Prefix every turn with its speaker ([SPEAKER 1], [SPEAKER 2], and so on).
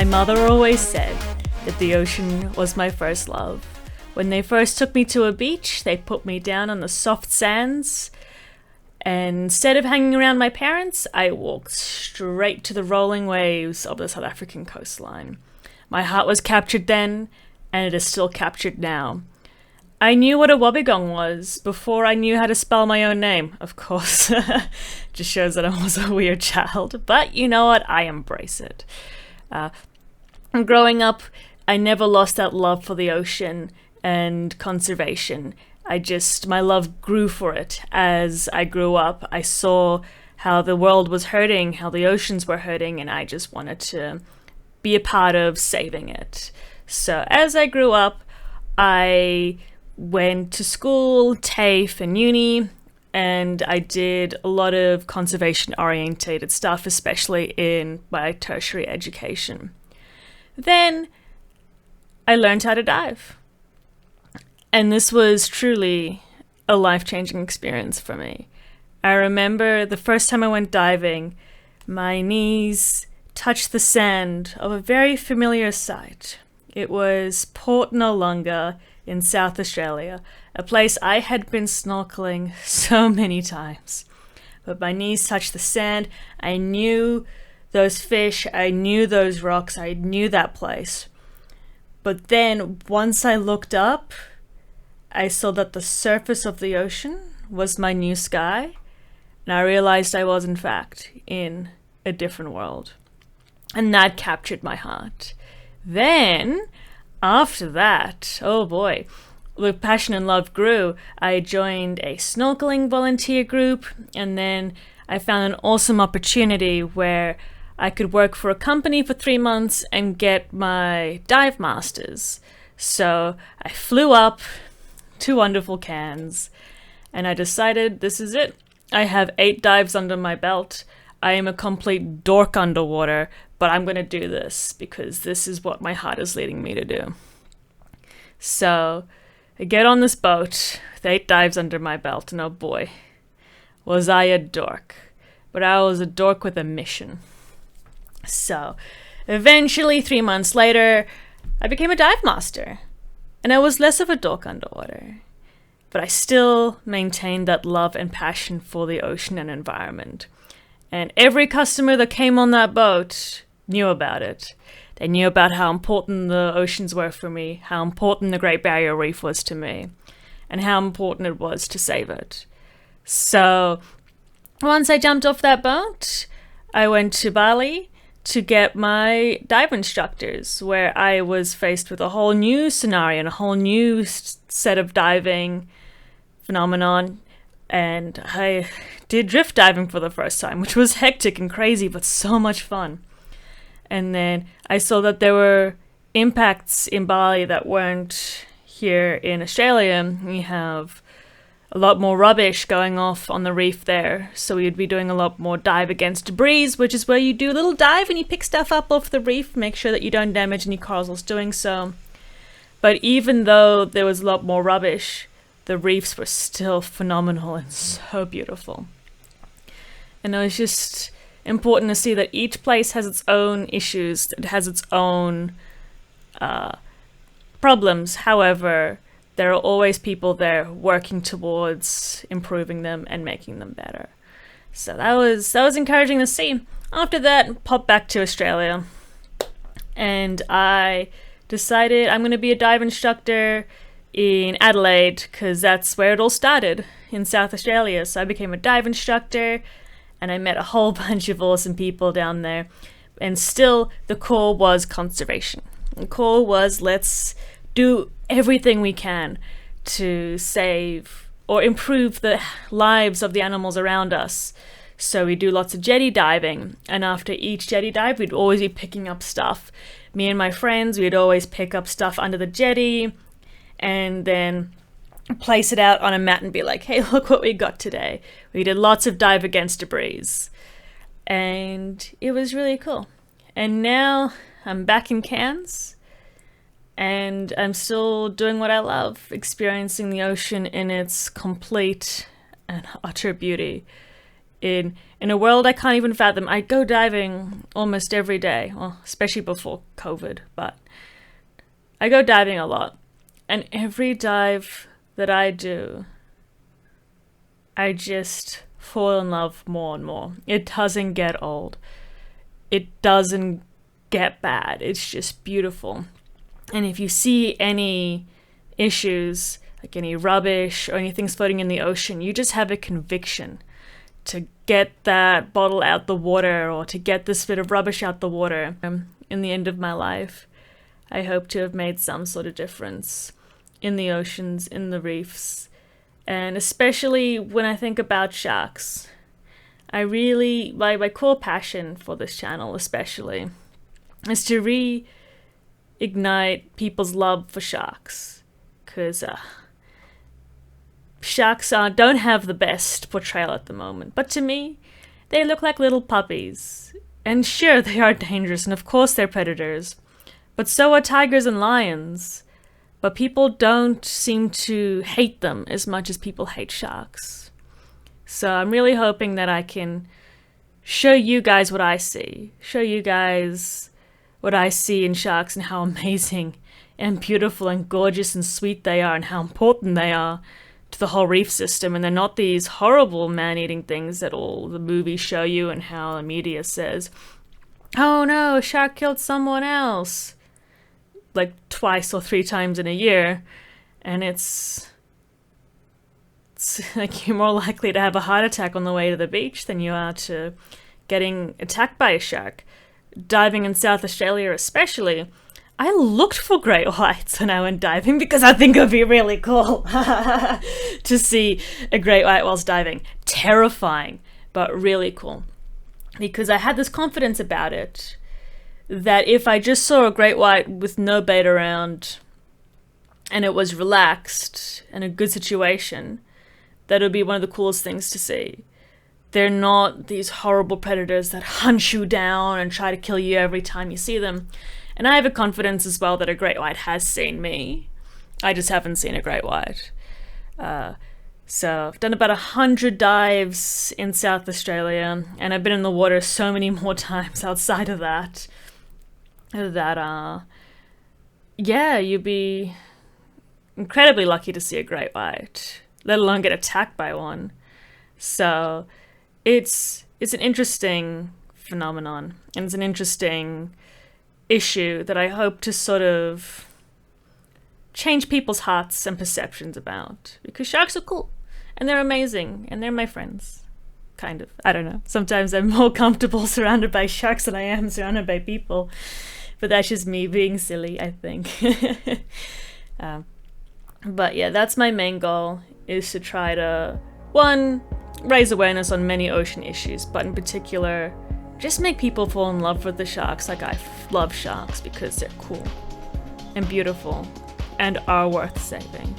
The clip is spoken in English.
[SPEAKER 1] My mother always said that the ocean was my first love. When they first took me to a beach, they put me down on the soft sands, and instead of hanging around my parents, I walked straight to the rolling waves of the South African coastline. My heart was captured then, and it is still captured now. I knew what a wobbegong was before I knew how to spell my own name, of course. Just shows that I was a weird child, but you know what? I embrace it. Growing up, I never lost that love for the ocean and conservation. My love grew for it as I grew up. I saw how the world was hurting, how the oceans were hurting, and I just wanted to be a part of saving it. So as I grew up, I went to school, TAFE and uni, and I did a lot of conservation-orientated stuff, especially in my tertiary education. Then I learned how to dive. And this was truly a life-changing experience for me. I remember the first time I went diving, my knees touched the sand of a very familiar sight. It was Port Noarlunga in South Australia, a place I had been snorkeling so many times. But my knees touched the sand. I knew those fish, I knew those rocks, I knew that place. But then once I looked up, I saw that the surface of the ocean was my new sky, and I realized I was in fact in a different world. And that captured my heart. Then, after that, oh boy, the passion and love grew. I joined a snorkeling volunteer group, and then I found an awesome opportunity where I could work for a company for 3 months and get my dive masters. So I flew up to wonderful Cairns, and I decided this is it. I have 8 dives under my belt. I am a complete dork underwater, but I'm going to do this because this is what my heart is leading me to do. So I get on this boat with 8 dives under my belt, and oh boy, was I a dork. But I was a dork with a mission. So eventually, 3 months later, I became a dive master. And I was less of a dork underwater. But I still maintained that love and passion for the ocean and environment. And every customer that came on that boat knew about it. They knew about how important the oceans were for me, how important the Great Barrier Reef was to me, and how important it was to save it. So once I jumped off that boat, I went to Bali to get my dive instructors, where I was faced with a whole new scenario and a whole new set of diving phenomenon. And I did drift diving for the first time, which was hectic and crazy, but so much fun. And then I saw that there were impacts in Bali that weren't here in Australia. We have a lot more rubbish going off on the reef there. So we'd be doing a lot more dive against debris, which is where you do a little dive and you pick stuff up off the reef, make sure that you don't damage any corals whilst doing so. But even though there was a lot more rubbish, the reefs were still phenomenal and so beautiful. And it was just important to see that each place has its own issues, it has its own problems. However, there are always people there working towards improving them and making them better. So that was encouraging to see. After that, popped back to Australia, and I decided I'm going to be a dive instructor in Adelaide because that's where it all started, in South Australia. So I became a dive instructor, and I met a whole bunch of awesome people down there. And still, the core was conservation. The core was let's do everything we can to save or improve the lives of the animals around us. So we do lots of jetty diving, and after each jetty dive we'd always be picking up stuff. Me and my friends, we'd always pick up stuff under the jetty and then place it out on a mat and be like, hey, look what we got today. We did lots of dive against debris, and it was really cool. And now I'm back in Cairns, and I'm still doing what I love, experiencing the ocean in its complete and utter beauty. in a world I can't even fathom. I go diving almost every day, well, especially before COVID, but I go diving a lot. And every dive that I do, I just fall in love more and more. It doesn't get old. It doesn't get bad. It's just beautiful. And if you see any issues, like any rubbish or anything's floating in the ocean, you just have a conviction to get that bottle out the water or to get this bit of rubbish out the water. In the end of my life, I hope to have made some sort of difference in the oceans, in the reefs, and especially when I think about sharks. I really, my core passion for this channel especially, is to reignite people's love for sharks. Because sharks don't have the best portrayal at the moment. But to me, they look like little puppies. And sure, they are dangerous, and of course they're predators. But so are tigers and lions. But people don't seem to hate them as much as people hate sharks. So I'm really hoping that I can show you guys what I see. Show you guys what I see in sharks and how amazing and beautiful and gorgeous and sweet they are and how important they are to the whole reef system. And they're not these horrible man-eating things that all the movies show you and how the media says, oh no, a shark killed someone else, like twice or 3 times in a year. And it's like you're more likely to have a heart attack on the way to the beach than you are to getting attacked by a shark. Diving in South Australia especially, I looked for great whites when I went diving because I think it would be really cool to see a great white whilst diving. Terrifying, but really cool. Because I had this confidence about it that if I just saw a great white with no bait around and it was relaxed and a good situation, that would be one of the coolest things to see. They're not these horrible predators that hunt you down and try to kill you every time you see them. And I have a confidence as well that a great white has seen me. I just haven't seen a great white. So I've done about 100 dives in South Australia, and I've been in the water so many more times outside of that, yeah, you'd be incredibly lucky to see a great white, let alone get attacked by one. So it's an interesting phenomenon, and it's an interesting issue that I hope to sort of change people's hearts and perceptions about, because sharks are cool and they're amazing and they're my friends, kind of. I don't know, sometimes I'm more comfortable surrounded by sharks than I am surrounded by people, but that's just me being silly, I think. But yeah, that's my main goal, is to try to, one, raise awareness on many ocean issues, but in particular just make people fall in love with the sharks like I love sharks, because they're cool and beautiful and are worth saving.